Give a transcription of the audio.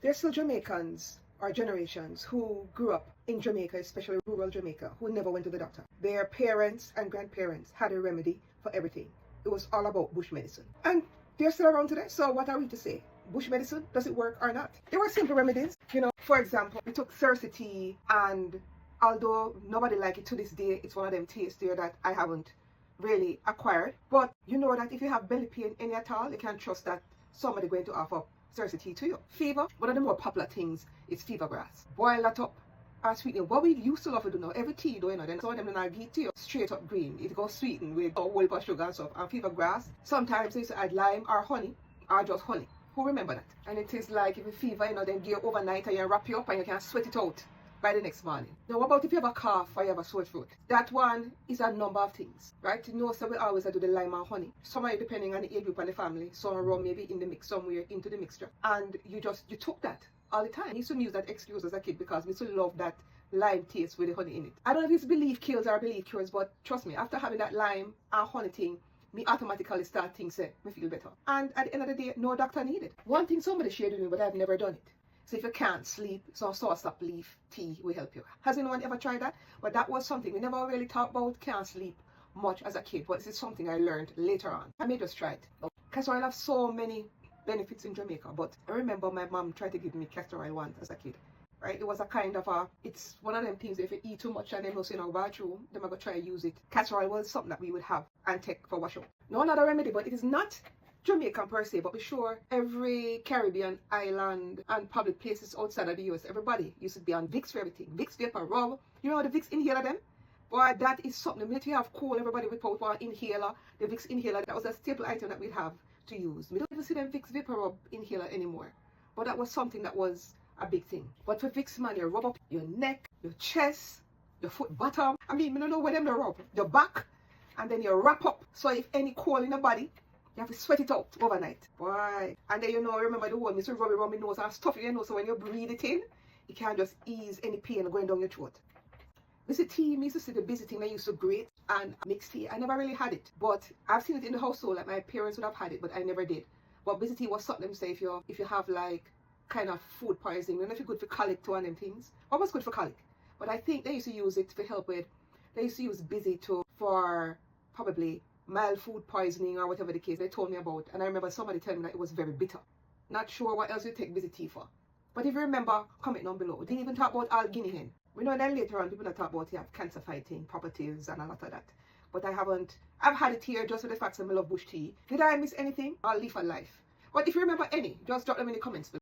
There's still Jamaicans or generations who grew up in Jamaica, especially rural Jamaica, who never went to the doctor. Their parents and grandparents had a remedy for everything. It was all about bush medicine. And they're still around today. So what are we to say? Bush medicine, does it work or not? There were simple remedies. For example, we took cerci tea, and although nobody liked it to this day, it's one of them tastes there that I haven't really acquired. But you know that if you have belly pain any at all, you can trust that somebody going to offer cerci tea to you. Fever, one of the more popular things is fever grass. Boil that up and sweeten it. What we used to love to do now, every tea though, then some of them then give to you straight up green. It goes sweetened with a whole bunch of sugar and stuff. And fever grass, sometimes they used to add lime or honey, or just honey. Who remember that? And it is like if you fever, then give overnight and you wrap you up and you can sweat it out by the next morning. Now what about if you have a cough or you have a sore throat? That one is a number of things, right? So we always do the lime and honey. Some are depending on the age group and the family. Some are maybe in the mix somewhere into the mixture. And you took that all the time. I used to use that excuse as a kid because we used to love that lime taste with the honey in it. I don't know if it's belief kills or belief cures, but trust me, after having that lime and honey thing, me automatically start thinking, me feel better. And at the end of the day, no doctor needed. One thing somebody shared with me, but I've never done it. So if you can't sleep, some sauerkraut leaf tea will help you. Has anyone ever tried that? But that was something we never really talked about can't sleep much as a kid, but this is something I learned later on. I may just try it. Castor oil have so many benefits in Jamaica, but I remember my mom tried to give me castor oil once as a kid. Right? It was a kind of it's one of them things, if you eat too much and then also in our bathroom, then I'm going to try to use it. Castor oil was something that we would have and take for wash out. No another remedy, but it is not Jamaican per se, but be sure every Caribbean island and public places outside of the US, everybody used to be on Vicks for everything. Vicks vapor rub. You know the Vicks inhaler them? Boy, that is something. The minute you have cold, everybody would put one inhaler. The Vicks inhaler, that was a staple item that we'd have to use. We don't even see them Vicks vapor rub inhaler anymore. But that was something that was a big thing. But for Vicks, man, you rub up your neck, your chest, your foot bottom. I don't know where them to rub. Your back, and then you wrap up. So if any cold in the body, you have to sweat it out overnight. Why? And then remember the whole Mr. Rub it around my nose and stuff in your nose, so when you breathe it in, it can just ease any pain going down your throat. Busy tea, me used to see the busy thing that used to grate and mixed tea. I never really had it, but I've seen it in the household. Like my parents would have had it, but I never did. But busy tea was something, say, if you have like kind of food poisoning, I don't know if it's good for colic to one of them things. What was good for colic? But I think they used to use it to help with, they used to use busy for probably mild food poisoning or whatever the case they told me about. And I remember somebody telling me that it was very bitter. Not sure what else you take busy tea for. But if you remember, comment down below. We didn't even talk about all guinea hen. We know that later on people that talk about it have cancer fighting properties and a lot of that. But I've had it here just for the fact that I love bush tea. Did I miss anything? I'll leave for life. But if you remember any, just drop them in the comments below.